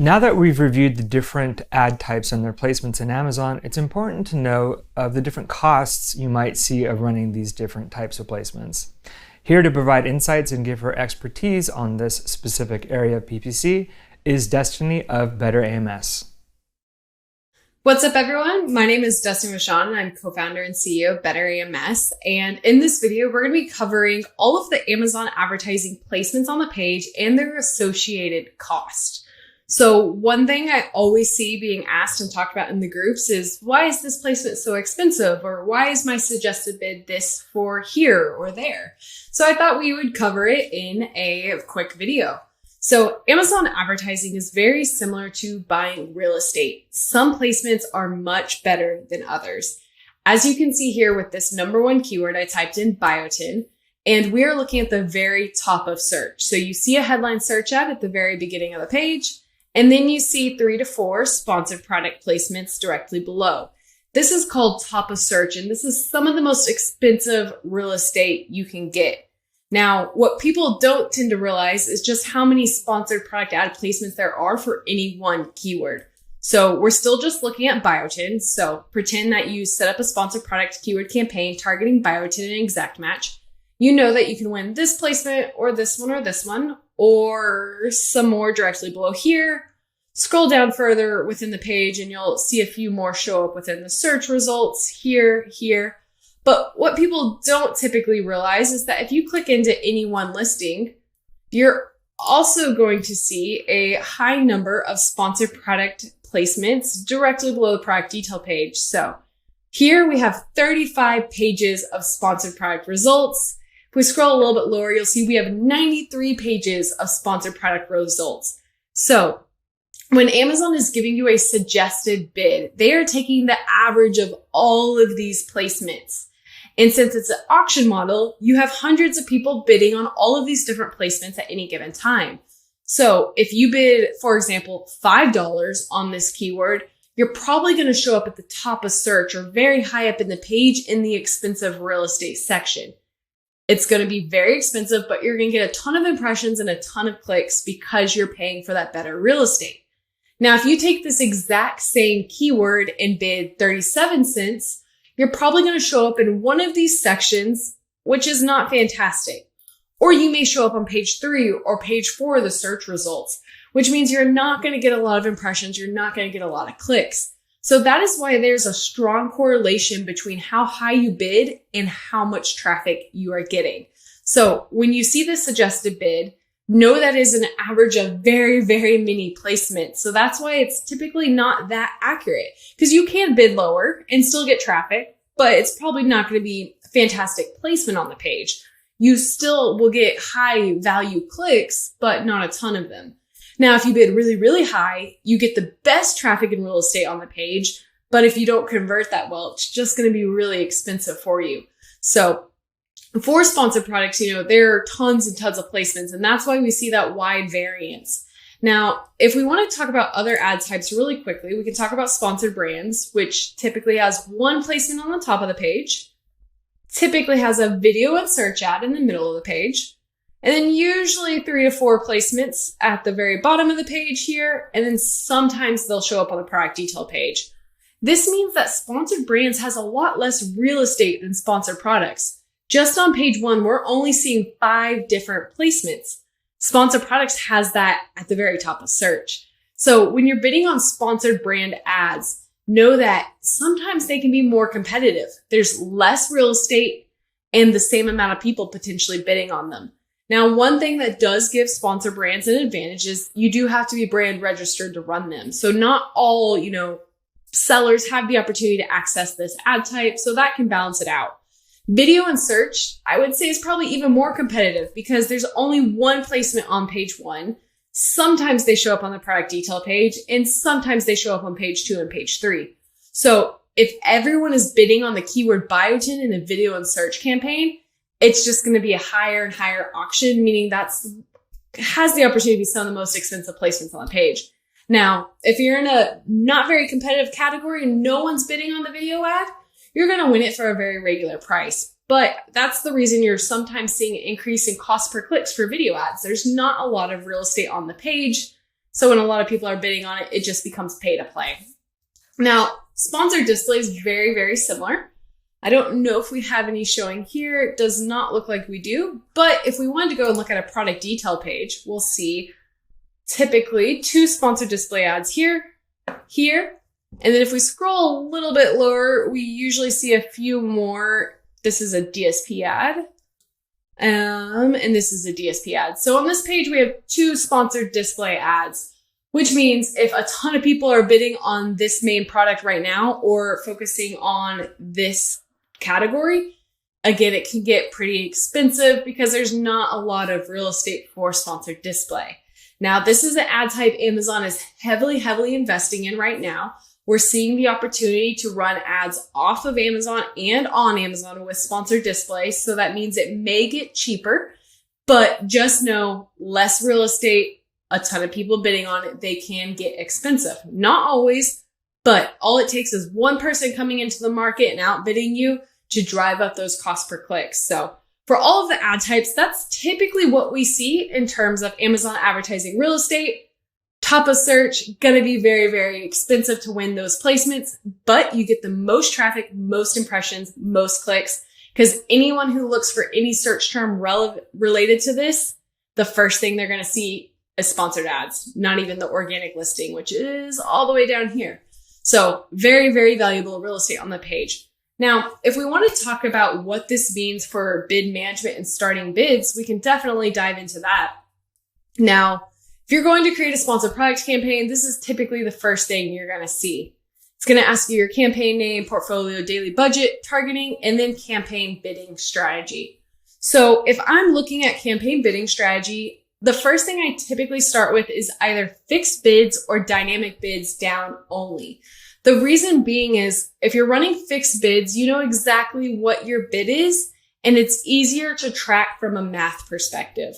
Now that we've reviewed the different ad types and their placements in Amazon, it's important to know of the different costs you might see of running these different types of placements. Here to provide insights and give her expertise on this specific area of PPC is Destiny of Better AMS. What's up, everyone? My name is Destiny Vachon, and I'm co-founder and CEO of Better AMS. And in this video, we're going to be covering all of the Amazon advertising placements on the page and their associated cost. So one thing I always see being asked and talked about in the groups is, why is this placement so expensive? Or why is my suggested bid this for here or there? So I thought we would cover it in a quick video. So Amazon advertising is very similar to buying real estate. Some placements are much better than others. As you can see here with this number one keyword, I typed in biotin, and we're looking at the very top of search. So you see a headline search ad at the very beginning of the page, and then you see 3 to 4 sponsored product placements directly below. This is called top of search, and this is some of the most expensive real estate you can get. Now, what people don't tend to realize is just how many sponsored product ad placements there are for any one keyword. So we're still just looking at biotin. So pretend that you set up a sponsored product keyword campaign targeting biotin and exact match. You know that you can win this placement or this one or some more directly below here. Scroll down further within the page and you'll see a few more show up within the search results here. But what people don't typically realize is that if you click into any one listing, you're also going to see a high number of sponsored product placements directly below the product detail page. So here we have 35 pages of sponsored product results. If we scroll a little bit lower, you'll see we have 93 pages of sponsored product results. So when Amazon is giving you a suggested bid, they are taking the average of all of these placements. And since it's an auction model, you have hundreds of people bidding on all of these different placements at any given time. So if you bid, for example, $5 on this keyword, you're probably going to show up at the top of search or very high up in the page in the expensive real estate section. It's going to be very expensive, but you're going to get a ton of impressions and a ton of clicks because you're paying for that better real estate. Now, if you take this exact same keyword and bid 37 cents, you're probably going to show up in one of these sections, which is not fantastic. Or you may show up on page 3 or page 4 of the search results, which means you're not going to get a lot of impressions. You're not going to get a lot of clicks. So that is why there's a strong correlation between how high you bid and how much traffic you are getting. So when you see this suggested bid, know that is an average of very, very many placements. So that's why it's typically not that accurate, because you can bid lower and still get traffic, but it's probably not going to be fantastic placement on the page. You still will get high value clicks, but not a ton of them. Now, if you bid really, really high, you get the best traffic in real estate on the page. But if you don't convert that well, it's just going to be really expensive for you. So for sponsored products, there are tons and tons of placements, and that's why we see that wide variance. Now, if we want to talk about other ad types really quickly, we can talk about sponsored brands, which typically has one placement on the top of the page, typically has a video and search ad in the middle of the page, and then usually 3 to 4 placements at the very bottom of the page here, and then sometimes they'll show up on the product detail page. This means that sponsored brands has a lot less real estate than sponsored products. Just on page 1, we're only seeing 5 different placements. Sponsored products has that at the very top of search. So when you're bidding on sponsored brand ads, know that sometimes they can be more competitive. There's less real estate and the same amount of people potentially bidding on them. Now, one thing that does give sponsor brands an advantage is you do have to be brand registered to run them. So not all, sellers have the opportunity to access this ad type, so that can balance it out. Video and search, I would say, is probably even more competitive because there's only one placement on page 1. Sometimes they show up on the product detail page, and sometimes they show up on page 2 and page 3. So if everyone is bidding on the keyword biotin in a video and search campaign, it's just going to be a higher and higher auction, meaning has the opportunity to be some of the most expensive placements on the page. Now, if you're in a not very competitive category and no one's bidding on the video ad, you're going to win it for a very regular price. But that's the reason you're sometimes seeing an increase in cost per clicks for video ads. There's not a lot of real estate on the page. So when a lot of people are bidding on it, it just becomes pay to play. Now, sponsored display is very, very similar. I don't know if we have any showing here. It does not look like we do. But if we wanted to go and look at a product detail page, we'll see typically 2 sponsored display ads here, here. And then if we scroll a little bit lower, we usually see a few more. This is a DSP ad. And this is a DSP ad. So on this page, we have 2 sponsored display ads, which means if a ton of people are bidding on this main product right now or focusing on this category, again, it can get pretty expensive because there's not a lot of real estate for sponsored display. Now, this is an ad type Amazon is heavily investing in right now. We're seeing the opportunity to run ads off of Amazon and on Amazon with sponsored display. So that means it may get cheaper, but just know less real estate, a ton of people bidding on it, they can get expensive. Not always, but all it takes is one person coming into the market and outbidding you to drive up those costs per click. So for all of the ad types, that's typically what we see in terms of Amazon advertising real estate. Top of search, gonna be very expensive to win those placements, but you get the most traffic, most impressions, most clicks, because anyone who looks for any search term related to this, the first thing they're gonna see is sponsored ads, not even the organic listing, which is all the way down here. So very valuable real estate on the page. Now, if we want to talk about what this means for bid management and starting bids, we can definitely dive into that. Now, if you're going to create a sponsored product campaign, this is typically the first thing you're going to see. It's going to ask you your campaign name, portfolio, daily budget, targeting, and then campaign bidding strategy. So if I'm looking at campaign bidding strategy, the first thing I typically start with is either fixed bids or dynamic bids down only. The reason being is if you're running fixed bids, you know exactly what your bid is, and it's easier to track from a math perspective.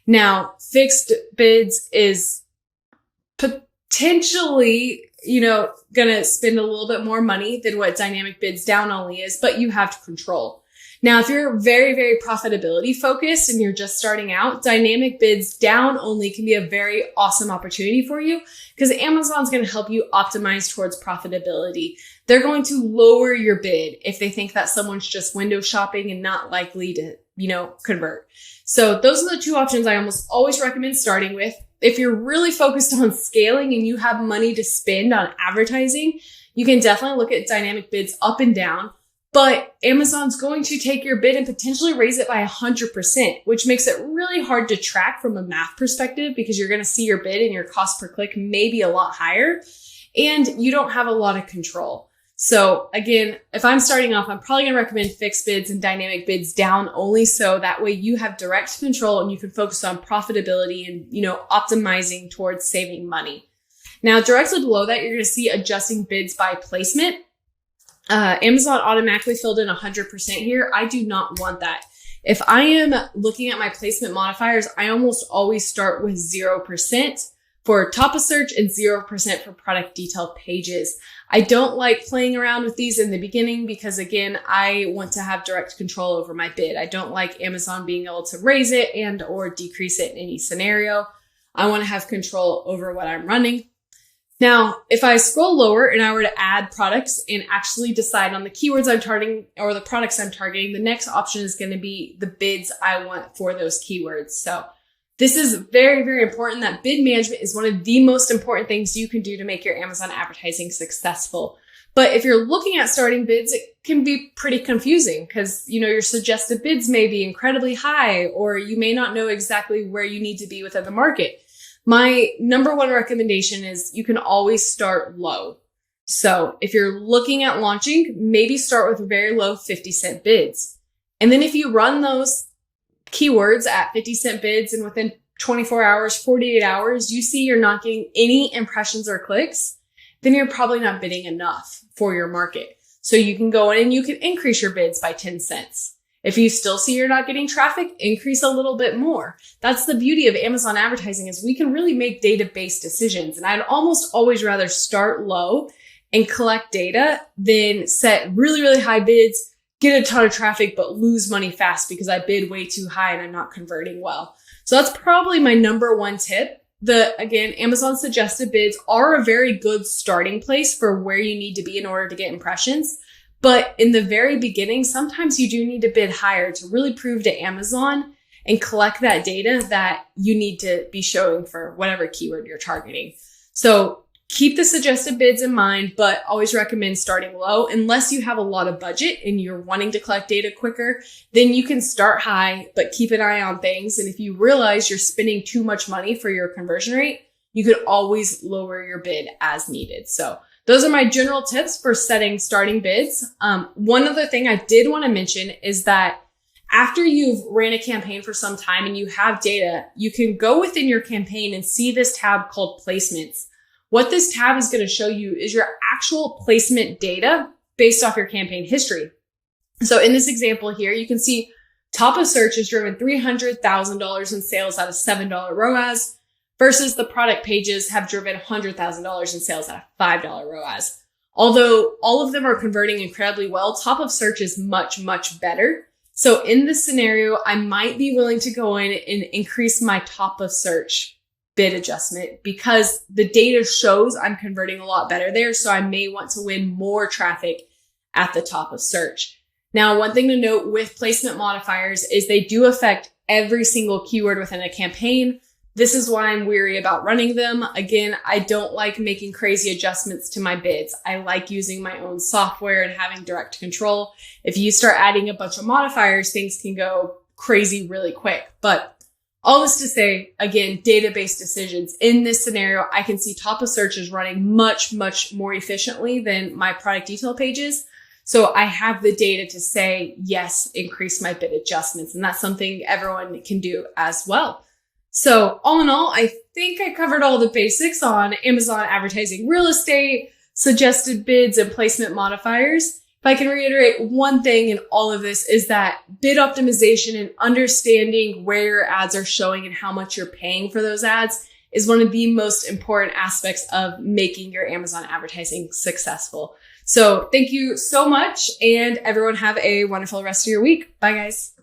Now, fixed bids is potentially, gonna spend a little bit more money than what dynamic bids down only is, but you have control. Now, if you're very profitability focused and you're just starting out, dynamic bids down only can be a very awesome opportunity for you because Amazon's going to help you optimize towards profitability. They're going to lower your bid if they think that someone's just window shopping and not likely to, convert. So those are the 2 options I almost always recommend starting with. If you're really focused on scaling and you have money to spend on advertising, you can definitely look at dynamic bids up and down. But Amazon's going to take your bid and potentially raise it by 100%, which makes it really hard to track from a math perspective because you're going to see your bid and your cost per click may be a lot higher and you don't have a lot of control. So again, if I'm starting off, I'm probably going to recommend fixed bids and dynamic bids down only. So that way you have direct control and you can focus on profitability and, optimizing towards saving money. Now, directly below that, you're going to see adjusting bids by placement. Amazon automatically filled in 100% here. I do not want that. If I am looking at my placement modifiers, I almost always start with 0% for top of search and 0% for product detail pages. I don't like playing around with these in the beginning because again, I want to have direct control over my bid. I don't like Amazon being able to raise it and or decrease it in any scenario. I want to have control over what I'm running. Now, if I scroll lower and I were to add products and actually decide on the keywords I'm targeting or the products I'm targeting, the next option is going to be the bids I want for those keywords. So this is very important. That bid management is one of the most important things you can do to make your Amazon advertising successful. But if you're looking at starting bids, it can be pretty confusing because, your suggested bids may be incredibly high or you may not know exactly where you need to be within the market. My number 1 recommendation is you can always start low. So if you're looking at launching, maybe start with very low 50-cent bids. And then if you run those keywords at 50-cent bids and within 24 hours, 48 hours, you see you're not getting any impressions or clicks, then you're probably not bidding enough for your market. So you can go in and you can increase your bids by 10 cents. If you still see you're not getting traffic, increase a little bit more. That's the beauty of Amazon advertising is we can really make data-based decisions. And I'd almost always rather start low and collect data than set really high bids, get a ton of traffic, but lose money fast because I bid way too high and I'm not converting well. So that's probably my number 1 tip again, Amazon suggested bids are a very good starting place for where you need to be in order to get impressions. But in the very beginning, sometimes you do need to bid higher to really prove to Amazon and collect that data that you need to be showing for whatever keyword you're targeting. So keep the suggested bids in mind, but always recommend starting low. Unless you have a lot of budget and you're wanting to collect data quicker, then you can start high, but keep an eye on things. And if you realize you're spending too much money for your conversion rate, you could always lower your bid as needed. So those are my general tips for setting starting bids. One other thing I did want to mention is that after you've ran a campaign for some time and you have data, you can go within your campaign and see this tab called placements. What this tab is going to show you is your actual placement data based off your campaign history. So in this example here, you can see top of search has driven $300,000 in sales at a $7 ROAS versus the product pages have driven $100,000 in sales at a $5 ROAS. Although all of them are converting incredibly well, top of search is much, much better. So in this scenario, I might be willing to go in and increase my top of search bid adjustment because the data shows I'm converting a lot better there. So I may want to win more traffic at the top of search. Now, one thing to note with placement modifiers is they do affect every single keyword within a campaign. This is why I'm weary about running them. Again, I don't like making crazy adjustments to my bids. I like using my own software and having direct control. If you start adding a bunch of modifiers, things can go crazy really quick. But all this to say, again, database decisions. In this scenario, I can see top of search is running much, much more efficiently than my product detail pages. So I have the data to say, yes, increase my bid adjustments. And that's something everyone can do as well. So all in all, I think I covered all the basics on Amazon advertising real estate, suggested bids, and placement modifiers. If I can reiterate one thing in all of this is that bid optimization and understanding where your ads are showing and how much you're paying for those ads is one of the most important aspects of making your Amazon advertising successful. So thank you so much, and everyone have a wonderful rest of your week. Bye, guys.